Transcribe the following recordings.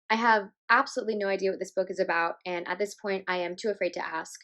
I have absolutely no idea what this book is about, and at this point, I am too afraid to ask.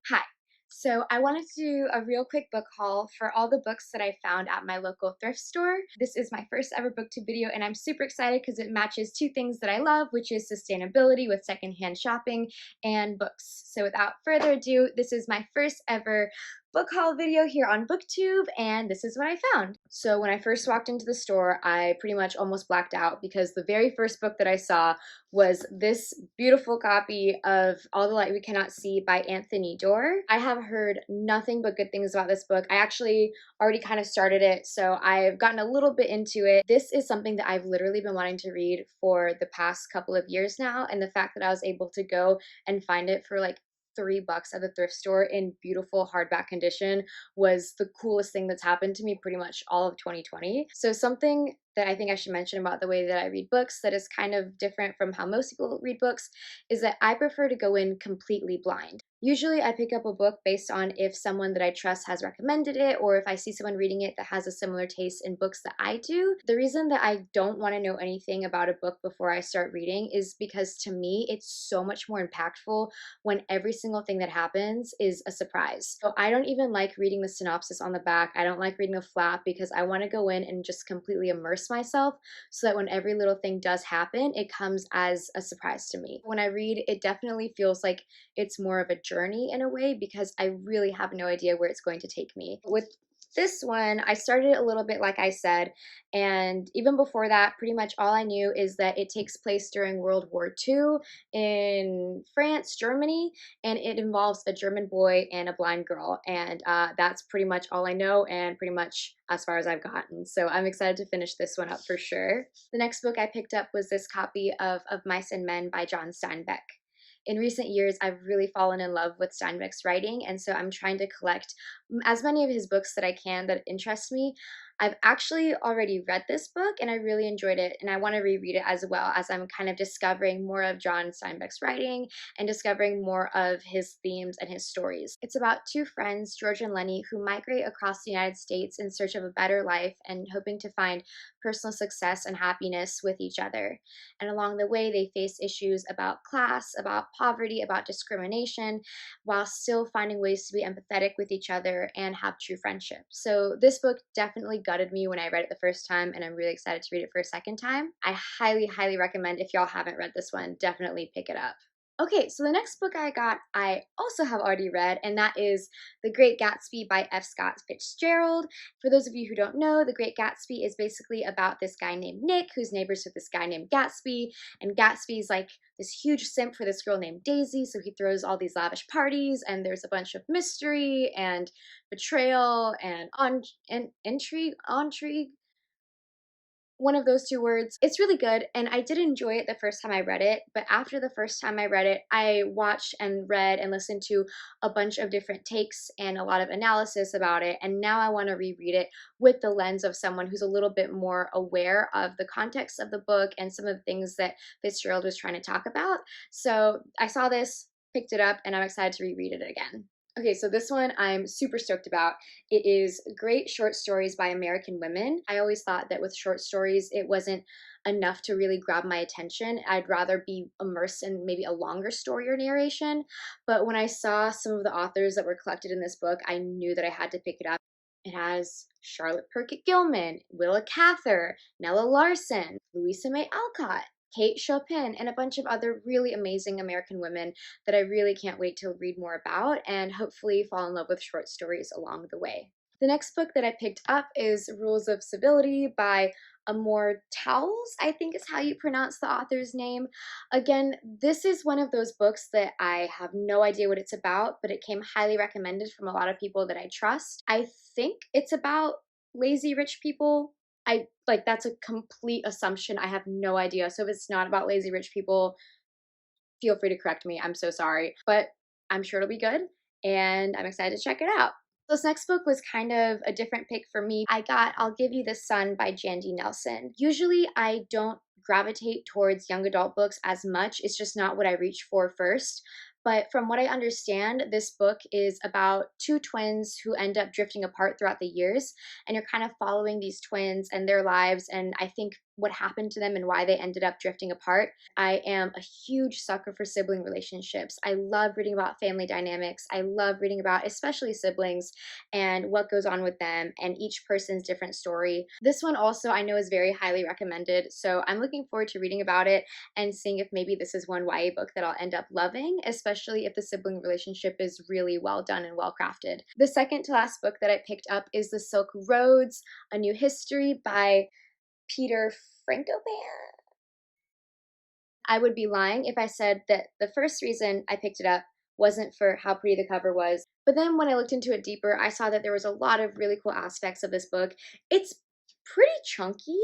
Hi. So I wanted to do a real quick book haul for all the books that I found at my local thrift store. This is my first ever BookTube video, and I'm super excited because it matches two things that I love, which is sustainability with secondhand shopping and books. So without further ado, this is my first ever book haul video here on BookTube, and this is what I found. So when I first walked into the store, I pretty much almost blacked out because the very first book that I saw was this beautiful copy of All the Light We Cannot See by Anthony Doerr. I have heard nothing but good things about this book. I actually already kind of started it, so I've gotten a little bit into it. This is something that I've literally been wanting to read for the past couple of years now, and the fact that I was able to go and find it for like $3 at the thrift store in beautiful hardback condition was the coolest thing that's happened to me pretty much all of 2020. So something that I think I should mention about the way that I read books that is kind of different from how most people read books is that I prefer to go in completely blind. Usually I pick up a book based on if someone that I trust has recommended it or if I see someone reading it that has a similar taste in books that I do. The reason that I don't want to know anything about a book before I start reading is because to me it's so much more impactful when every single thing that happens is a surprise. So I don't even like reading the synopsis on the back. I don't like reading the flap because I want to go in and just completely immerse myself so that when every little thing does happen, it comes as a surprise to me. When I read, it definitely feels like it's more of a journey in a way because I really have no idea where it's going to take me. With this one, I started a little bit like I said, and even before that, pretty much all I knew is that it takes place during World War II in France, Germany, and it involves a German boy and a blind girl, and that's pretty much all I know and pretty much as far as I've gotten. So I'm excited to finish this one up for sure. The next book I picked up was this copy of Mice and Men by John Steinbeck. In recent years, I've really fallen in love with Steinbeck's writing, and so I'm trying to collect as many of his books that I can that interest me. I've actually already read this book and I really enjoyed it, and I want to reread it as well as I'm kind of discovering more of John Steinbeck's writing and discovering more of his themes and his stories. It's about two friends, George and Lenny, who migrate across the United States in search of a better life and hoping to find personal success and happiness with each other. And along the way, they face issues about class, about poverty, about discrimination, while still finding ways to be empathetic with each other and have true friendship. So this book definitely gutted me when I read it the first time, and I'm really excited to read it for a second time. I highly, highly recommend, if y'all haven't read this one, definitely pick it up. Okay, so the next book I got, I also have already read, and that is The Great Gatsby by F. Scott Fitzgerald. For those of you who don't know, The Great Gatsby is basically about this guy named Nick who's neighbors with this guy named Gatsby, and Gatsby's like this huge simp for this girl named Daisy, so he throws all these lavish parties, and there's a bunch of mystery and betrayal and intrigue, one of those two words. It's really good, and I did enjoy it the first time I read it, but after the first time I read it, I watched and read and listened to a bunch of different takes and a lot of analysis about it, and now I want to reread it with the lens of someone who's a little bit more aware of the context of the book and some of the things that Fitzgerald was trying to talk about. So I saw this, picked it up, and I'm excited to reread it again. Okay, so this one I'm super stoked about. It is Great Short Stories by American Women. I always thought that with short stories, it wasn't enough to really grab my attention. I'd rather be immersed in maybe a longer story or narration. But when I saw some of the authors that were collected in this book, I knew that I had to pick it up. It has Charlotte Perkett Gilman, Willa Cather, Nella Larson, Louisa May Alcott, Kate Chopin, and a bunch of other really amazing American women that I really can't wait to read more about and hopefully fall in love with short stories along the way. The next book that I picked up is Rules of Civility by Amor Towles, I think is how you pronounce the author's name. Again, this is one of those books that I have no idea what it's about, but it came highly recommended from a lot of people that I trust. I think it's about lazy rich people. I like that's a complete assumption. I have no idea. So if it's not about lazy rich people, feel free to correct me. I'm so sorry. But I'm sure it'll be good and I'm excited to check it out. This next book was kind of a different pick for me. I got I'll Give You the Sun by Jandy Nelson. Usually I don't gravitate towards young adult books as much. It's just not what I reach for first. But from what I understand, this book is about two twins who end up drifting apart throughout the years. And you're kind of following these twins and their lives, and I think what happened to them and why they ended up drifting apart. I am a huge sucker for sibling relationships. I love reading about family dynamics. I love reading about, especially siblings, and what goes on with them and each person's different story. This one also I know is very highly recommended. So I'm looking forward to reading about it and seeing if maybe this is one YA book that I'll end up loving, especially if the sibling relationship is really well done and well crafted. The second to last book that I picked up is The Silk Roads, A New History by Peter Frankopan. I would be lying if I said that the first reason I picked it up wasn't for how pretty the cover was. But then when I looked into it deeper, I saw that there was a lot of really cool aspects of this book. It's pretty chunky,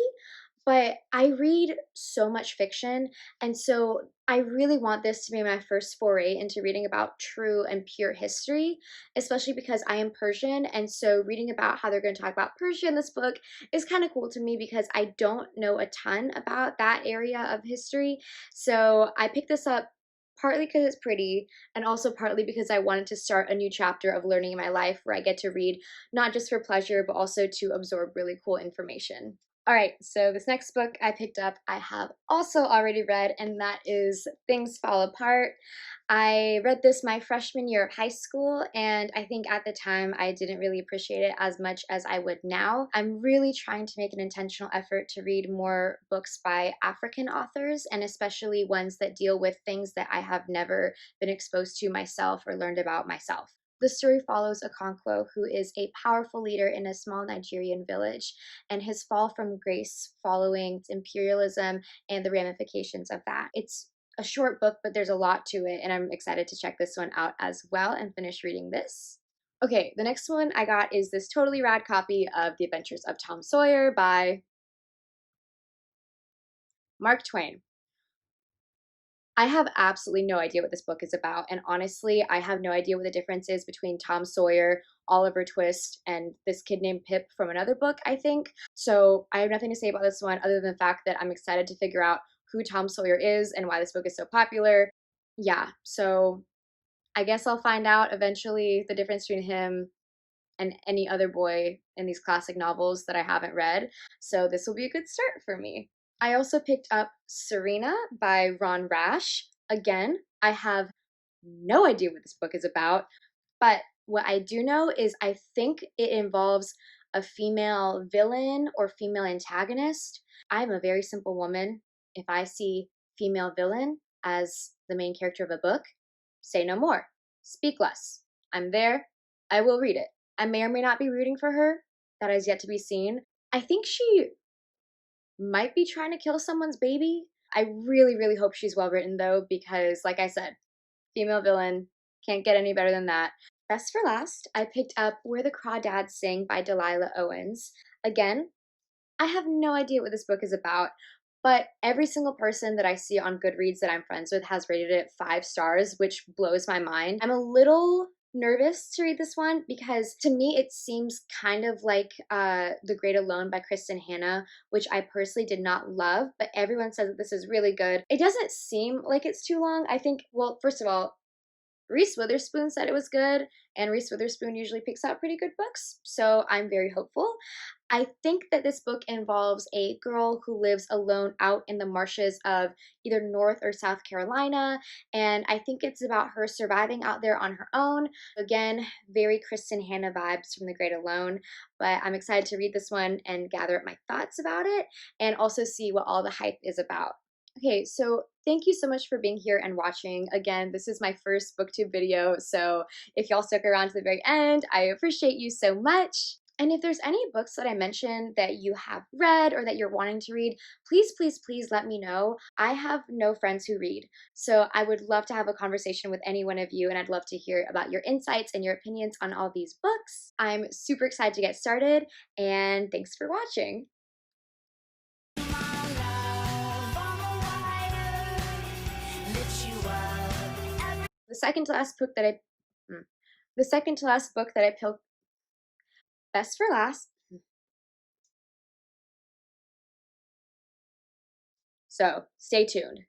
but I read so much fiction, and so I really want this to be my first foray into reading about true and pure history, especially because I am Persian, and so reading about how they're going to talk about Persia in this book is kind of cool to me because I don't know a ton about that area of history. So I picked this up partly because it's pretty and also partly because I wanted to start a new chapter of learning in my life where I get to read not just for pleasure but also to absorb really cool information. All right, so this next book I picked up, I have also already read, and that is Things Fall Apart. I read this my freshman year of high school, and I think at the time I didn't really appreciate it as much as I would now. I'm really trying to make an intentional effort to read more books by African authors, and especially ones that deal with things that I have never been exposed to myself or learned about myself. The story follows Okonkwo, who is a powerful leader in a small Nigerian village, and his fall from grace following imperialism and the ramifications of that. It's a short book, but there's a lot to it, and I'm excited to check this one out as well and finish reading this. Okay, the next one I got is this totally rad copy of The Adventures of Tom Sawyer by Mark Twain. I have absolutely no idea what this book is about, and honestly, I have no idea what the difference is between Tom Sawyer, Oliver Twist, and this kid named Pip from another book, I think. So I have nothing to say about this one other than the fact that I'm excited to figure out who Tom Sawyer is and why this book is so popular. Yeah, so I guess I'll find out eventually the difference between him and any other boy in these classic novels that I haven't read. So this will be a good start for me. I also picked up Serena by Ron Rash. Again, I have no idea what this book is about, but what I do know is I think it involves a female villain or female antagonist. I'm a very simple woman. If I see female villain as the main character of a book, say no more, speak less. I'm there. I will read it. I may or may not be rooting for her. That is yet to be seen. I think she might be trying to kill someone's baby. I really, really hope she's well written though, because like I said, female villain, can't get any better than that. Best for last, I picked up Where the Crawdads Sing by Delilah Owens. Again, I have no idea what this book is about, but every single person that I see on Goodreads that I'm friends with has rated it 5 stars, which blows my mind. I'm a little nervous to read this one because to me it seems kind of like The Great Alone by Kristen Hanna, which I personally did not love, but everyone says that this is really good. It doesn't seem like it's too long. I think, well, first of all, Reese Witherspoon said it was good, and Reese Witherspoon usually picks out pretty good books, so I'm very hopeful. I think that this book involves a girl who lives alone out in the marshes of either North or South Carolina, and I think it's about her surviving out there on her own. Again, very Kristen Hanna vibes from The Great Alone, but I'm excited to read this one and gather up my thoughts about it, and also see what all the hype is about. Okay, so thank you so much for being here and watching. Again, this is my first booktube video, so if y'all stuck around to the very end, I appreciate you so much. And if there's any books that I mentioned that you have read or that you're wanting to read, please, please, please let me know. I have no friends who read, so I would love to have a conversation with any one of you, and I'd love to hear about your insights and your opinions on all these books. I'm super excited to get started, and thanks for watching. The second to last book that I, the second to last book that I picked, best for last. So stay tuned.